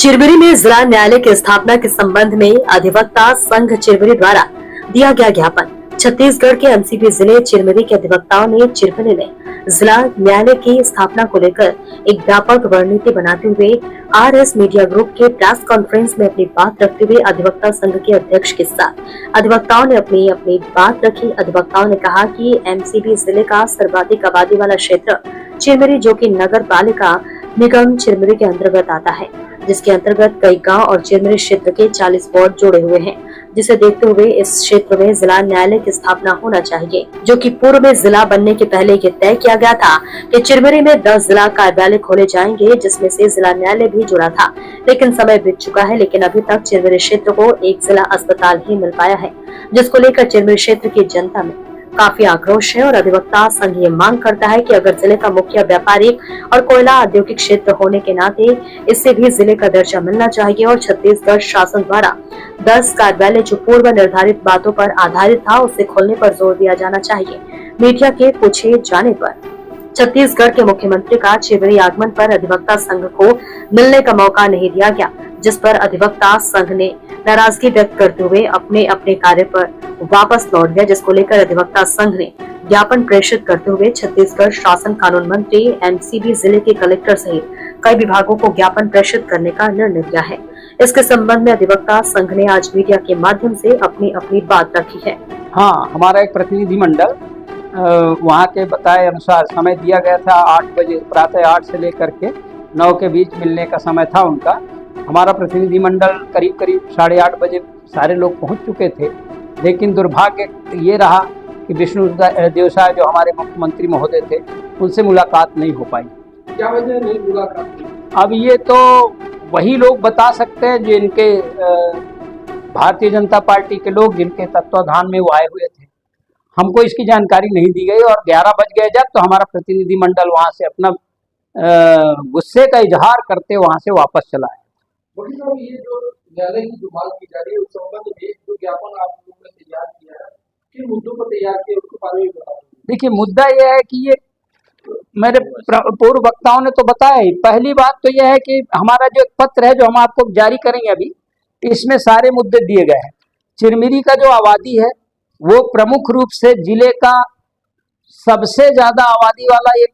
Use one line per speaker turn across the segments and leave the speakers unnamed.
चिरमिरी में जिला न्यायालय की स्थापना के संबंध में अधिवक्ता संघ चिरमिरी द्वारा दिया गया ज्ञापन। छत्तीसगढ़ के एमसीबी जिले चिरमिरी के अधिवक्ताओं ने चिरमिरी में जिला न्यायालय की स्थापना को लेकर एक व्यापक रणनीति बनाते हुए आरएस मीडिया ग्रुप के प्रेस कॉन्फ्रेंस में अपनी बात रखते हुए अधिवक्ता संघ के अध्यक्ष के साथ अधिवक्ताओं ने अपनी बात रखी। अधिवक्ताओं ने कहा कि एमसीबी जिले का सर्वाधिक आबादी वाला क्षेत्र चिरमिरी, जो कि नगर पालिका निगम चिरमिरी के अंतर्गत आता है, जिसके अंतर्गत कई गांव और चिरमिरी क्षेत्र के 40 वार्ड जुड़े हुए हैं, जिसे देखते हुए इस क्षेत्र में जिला न्यायालय की स्थापना होना चाहिए, जो कि पूर्व में जिला बनने के पहले ये तय किया गया था कि चिरमिरी में 10 जिला कार्यालय खोले जाएंगे, जिसमें से जिला न्यायालय भी जुड़ा था। लेकिन समय बीत चुका है, लेकिन अभी तक चिरमिरी क्षेत्र को एक जिला अस्पताल ही मिल पाया है, जिसको लेकर चिरमिरी क्षेत्र की जनता में काफी आक्रोश है। और अधिवक्ता संघ ये मांग करता है कि अगर जिले का मुख्य व्यापारिक और कोयला औद्योगिक क्षेत्र होने के नाते इससे भी जिले का दर्जा मिलना चाहिए और छत्तीसगढ़ शासन द्वारा 10 कार्यालय जो पूर्व निर्धारित बातों पर आधारित था, उसे खोलने पर जोर दिया जाना चाहिए। मीडिया के पूछे जाने पर छत्तीसगढ़ के मुख्यमंत्री का चिरमिरी आगमन पर अधिवक्ता संघ को मिलने का मौका नहीं दिया गया, जिस पर अधिवक्ता संघ ने नाराजगी व्यक्त करते हुए अपने अपने कार्य पर वापस लौट गया, जिसको लेकर अधिवक्ता संघ ने ज्ञापन प्रेषित करते हुए छत्तीसगढ़ शासन कानून मंत्री, एमसीबी जिले के कलेक्टर सहित कई विभागों को ज्ञापन प्रेषित करने का निर्णय लिया है। इसके संबंध में अधिवक्ता संघ ने आज मीडिया के माध्यम से अपनी बात रखी है।
हाँ, हमारा एक प्रतिनिधि मंडल वहाँ के बताए अनुसार समय दिया गया था 8 बजे, प्रातः 8 से लेकर के 9 के बीच मिलने का समय था उनका। हमारा प्रतिनिधि मंडल करीब 8:30 बजे सारे लोग पहुँच चुके थे, लेकिन दुर्भाग्य ये रहा कि विष्णु देवसाय जो हमारे मुख्यमंत्री महोदय थे, उनसे मुलाकात नहीं हो पाई।
क्या वजह नहीं मुलाकात की?
अब ये तो वही लोग बता सकते हैं जिनके भारतीय जनता पार्टी के लोग जिनके तत्वाधान में वो आए हुए थे। हमको इसकी जानकारी नहीं दी गई और 11 बज गए जब, तो हमारा प्रतिनिधि मंडल वहाँ से अपना गुस्से का इजहार करते वहाँ से वापस चला है।
ये जो न्यायालय की जो मांग की जा रही है, उस संबंध में जो ज्ञापन आप लोगों ने तैयार किया है, किन मुद्दों पर तैयार किया, उसके बारे में बता दीजिए।
देखिए, मुद्दा यह है कि ये मेरे पूर्व वक्ताओं ने तो बताया ही। पहली बात तो यह है कि हमारा जो एक पत्र है जो हम आपको जारी करेंगे अभी, इसमें सारे मुद्दे दिए गए हैं। चिरमिरी का जो आबादी है वो प्रमुख रूप से जिले का सबसे ज्यादा आबादी वाला एक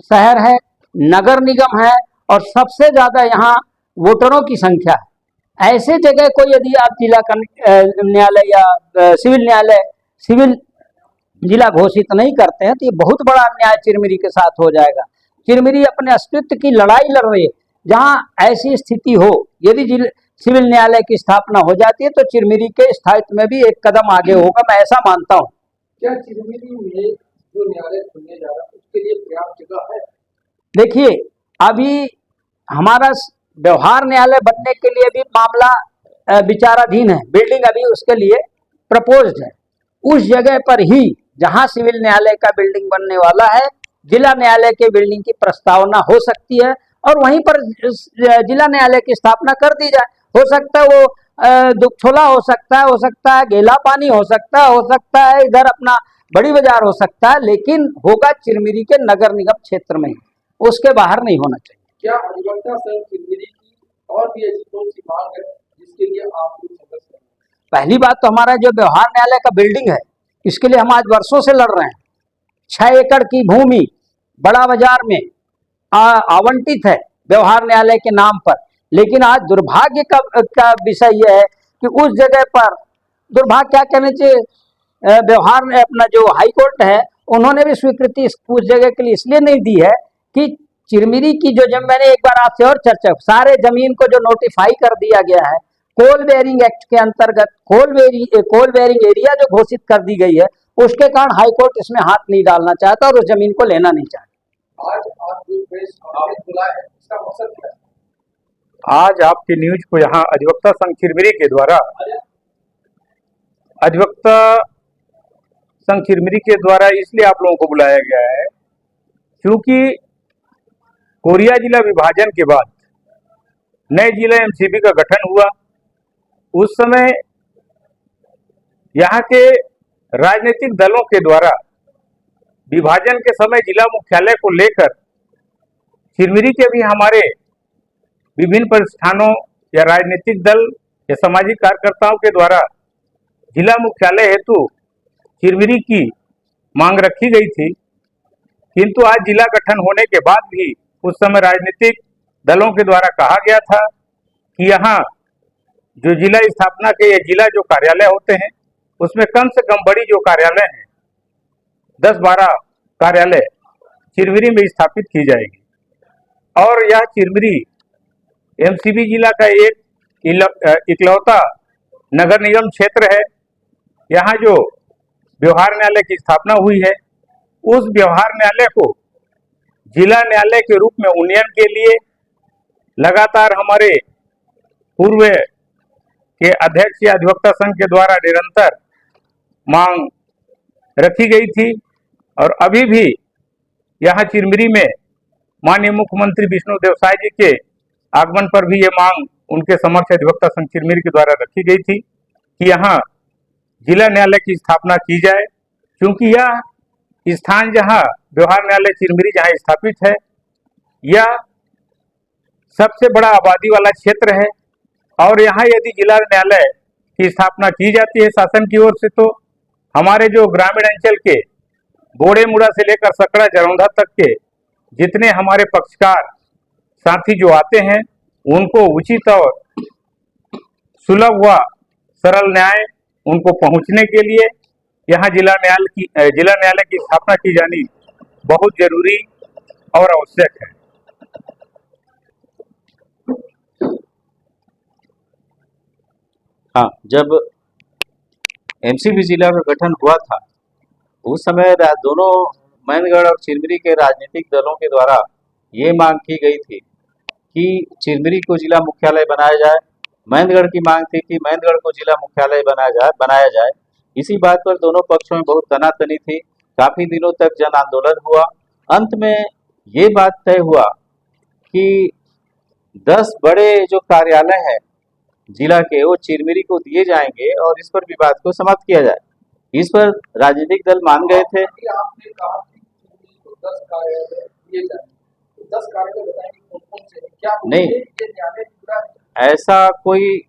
शहर है, नगर निगम है और सबसे ज्यादा यहाँ वोटरों की संख्या है। ऐसे जगह को यदि आप जिला का न्यायालय या सिविल जिला घोषित नहीं करते हैं तो ये बहुत बड़ा अन्याय चिरमिरी के साथ हो जाएगा। चिरमिरी अपने अस्तित्व की लड़ाई लड़ रही है। जहाँ ऐसी स्थिति हो, यदि सिविल न्यायालय की स्थापना हो जाती है तो चिरमिरी के स्थायित्व में भी एक कदम आगे होगा, मैं ऐसा मानता हूँ।
क्या चिरमिरी में जो न्यायालय खुलने जा रहा है उसके लिए पर्याप्त जगह है?
देखिए, अभी हमारा व्यवहार न्यायालय बनने के लिए भी मामला विचाराधीन है। बिल्डिंग अभी उसके लिए प्रपोज्ड है। उस जगह पर ही जहां सिविल न्यायालय का बिल्डिंग बनने वाला है, जिला न्यायालय के बिल्डिंग की प्रस्तावना हो सकती है और वहीं पर जिला न्यायालय की स्थापना कर दी जाए। हो सकता है वो दुखछोला हो सकता है गेला पानी हो सकता है इधर अपना बड़ी बाजार हो सकता है, लेकिन होगा चिरमिरी के नगर निगम क्षेत्र में ही, उसके बाहर नहीं होना चाहिए।
क्या अधिवक्ता संघ चिरमिरी की और भी ऐसी कौन सी मांग है जिसके लिए आप लोग संघर्ष कर रहे हैं?
पहली बात तो हमारा जो व्यवहार न्यायालय का बिल्डिंग है, इसके लिए हम आज वर्षों से लड़ रहे हैं। 6 एकड़ की भूमि बड़ा बाजार में आवंटित है व्यवहार न्यायालय के नाम पर, लेकिन आज दुर्भाग्य का विषय यह है कि उस जगह पर दुर्भाग्य क्या कहना चाहिए, व्यवहार में अपना जो हाई कोर्ट है उन्होंने भी स्वीकृति उस जगह के लिए इसलिए नहीं दी है कि चिरमिरी की जो मैंने एक बार आपसे और चर्चा, सारे जमीन को जो नोटिफाई कर दिया गया है कोल बेयरिंग एक्ट के अंतर्गत, कोल बेयरिंग एरिया जो घोषित कर दी गई है, उसके कारण हाई कोर्ट इसमें हाथ नहीं डालना चाहता और उस जमीन को लेना नहीं चाहता।
आज आप जो प्रेस कॉन्फ्रेंस बुलाए हैं, इसका मकसद क्या है?
आज आपके न्यूज को यहाँ अधिवक्ता संघ चिरमिरी के द्वारा इसलिए आप लोगों को बुलाया गया है क्योंकि कोरिया जिला विभाजन के बाद नए जिला एमसीबी का गठन हुआ। उस समय यहाँ के राजनीतिक दलों के द्वारा विभाजन के समय जिला मुख्यालय को लेकर चिरमिरी के भी हमारे विभिन्न प्रतिष्ठानों या राजनीतिक दल या सामाजिक कार्यकर्ताओं के द्वारा जिला मुख्यालय हेतु चिरमिरी की मांग रखी गई थी, किंतु आज जिला गठन होने के बाद भी उस समय राजनीतिक दलों के द्वारा कहा गया था कि यहाँ जो जिला स्थापना के या जिला जो कार्यालय होते हैं उसमें कम से कम बड़ी जो कार्यालय हैं 10-12 कार्यालय चिरमिरी में स्थापित की जाएगी। और यह चिरमिरी एमसीबी जिला का एक इकलौता नगर निगम क्षेत्र है। यहाँ जो व्यवहार न्यायालय की स्थापना हुई है उस व्यवहार न्यायालय को जिला न्यायालय के रूप में उन्नयन के लिए लगातार हमारे पूर्व के अध्यक्ष या अधिवक्ता संघ के द्वारा निरंतर मांग रखी गई थी और अभी भी यहाँ चिरमिरी में माननीय मुख्यमंत्री विष्णुदेव साय जी के आगमन पर भी ये मांग उनके समक्ष अधिवक्ता संघ चिरमिरी के द्वारा रखी गई थी कि यहाँ जिला न्यायालय की स्थापना की जाए, क्योंकि यह स्थान जहाँ व्यवहार न्यायालय चिरमिरी जहाँ स्थापित है यह सबसे बड़ा आबादी वाला क्षेत्र है और यहाँ यदि जिला न्यायालय की स्थापना की जाती है शासन की ओर से तो हमारे जो ग्रामीण अंचल के बोड़ेमुड़ा से लेकर सकड़ा जरौंधा तक के जितने हमारे पक्षकार साथी जो आते हैं उनको उचित और सुलभ व सरल न्याय उनको पहुंचने के लिए यहाँ जिला न्यायालय की स्थापना की जानी बहुत जरूरी और आवश्यक है।
हाँ, जब एमसीबी जिला का गठन हुआ था उस समय दोनों मैनगढ़ और चिरमिरी के राजनीतिक दलों के द्वारा ये मांग की गई थी कि चिरमिरी को जिला मुख्यालय बनाया जाए। मैनगढ़ की मांग थी कि मैनगढ़ को जिला मुख्यालय बनाया जाए। इसी बात पर दोनों पक्षों में बहुत तनातनी थी। काफी दिनों तक जन आंदोलन हुआ। अंत में ये बात तय हुआ कि 10 बड़े जो कार्यालय हैं जिला के वो चिरमिरी को दिए जाएंगे और इस पर विवाद को समाप्त किया जाए। इस पर राजनीतिक दल मान गए थे।
आपने कहा कि 10 कार्यालय दिए जाएंगे, 10 कार्यालय बताएंगे कौन-कौन से हैं? क्या
नहीं,
ये न्यायालय पूरा है?
ऐसा कोई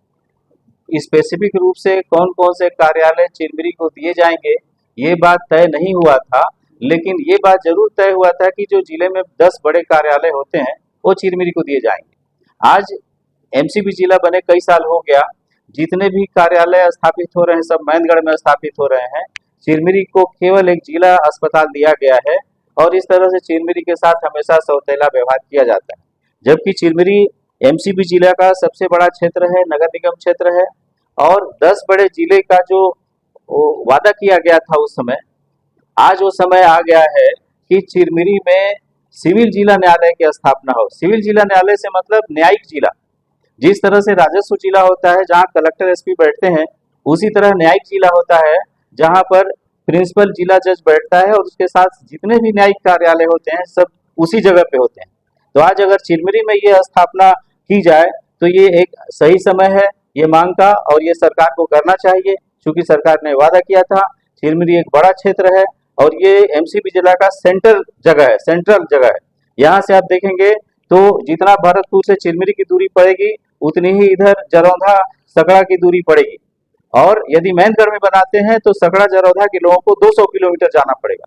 स्पेसिफिक रूप से कौन कौन से कार्यालय चिरमिरी को दिए जाएंगे ये बात तय नहीं हुआ था, लेकिन ये बात जरूर तय हुआ था कि जो जिले में 10 बड़े कार्यालय होते हैं वो चिरमिरी को दिए जाएंगे। आज एमसीबी जिला बने कई साल हो गया, जितने भी कार्यालय स्थापित हो रहे हैं सब मैनगढ़ में स्थापित हो रहे हैं। चिरमिरी को केवल एक जिला अस्पताल दिया गया है और इस तरह से चिरमिरी के साथ हमेशा सौतेला व्यवहार किया जाता है। जबकि चिरमिरी एमसीबी जिला का सबसे बड़ा क्षेत्र है, नगर निगम क्षेत्र है और 10 बड़े जिले का जो वादा किया गया था उस समय, आज वो समय आ गया है कि चिरमिरी में सिविल जिला न्यायालय की स्थापना हो। सिविल जिला न्यायालय से मतलब न्यायिक जिला। जिस तरह से राजस्व जिला होता है जहां कलेक्टर एसपी बैठते हैं, उसी तरह न्यायिक जिला होता है जहां पर प्रिंसिपल जिला जज बैठता है और उसके साथ जितने भी न्यायिक कार्यालय होते हैं सब उसी जगह पे होते हैं। तो आज अगर चिरमिरी में ये स्थापना की जाए तो ये एक सही समय है ये मांग का और ये सरकार को करना चाहिए, क्योंकि सरकार ने वादा किया था। चिरमिरी एक बड़ा क्षेत्र है और ये एमसीबी जिला का सेंट्रल जगह है। यहाँ से आप देखेंगे तो जितना भरतपुर से चिरमिरी की दूरी पड़ेगी उतनी ही इधर जरौंधा सकड़ा की दूरी पड़ेगी और यदि मैनगढ़ में बनाते हैं तो सकड़ा जरौंधा के लोगों को 200 किलोमीटर जाना पड़ेगा।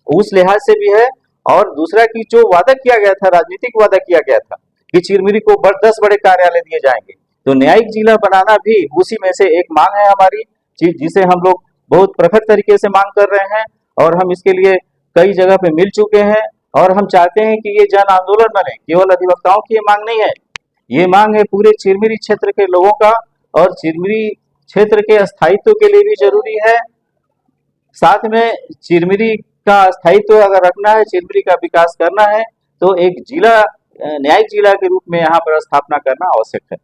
उस लिहाज से भी है। और दूसरा कि जो वादा किया गया था, राजनीतिक वादा किया गया था कि चिरमिरी को 10 बड़े कार्यालय दिए जाएंगे, तो न्यायिक जिला बनाना भी उसी में से एक मांग है हमारी, जिसे हम लोग बहुत प्रखर तरीके से मांग कर रहे हैं और हम इसके लिए कई जगह पे मिल चुके हैं और हम चाहते हैं कि ये जन आंदोलन बने। केवल अधिवक्ताओं की ये मांग नहीं है, ये मांग है पूरे चिरमिरी क्षेत्र के लोगों का और चिरमिरी क्षेत्र के स्थायित्व के लिए भी जरूरी है। साथ में चिरमिरी का स्थायित्व अगर रखना है, चिरमिरी का विकास करना है तो एक जिला न्यायिक जिला के रूप में यहाँ पर स्थापना करना आवश्यक है।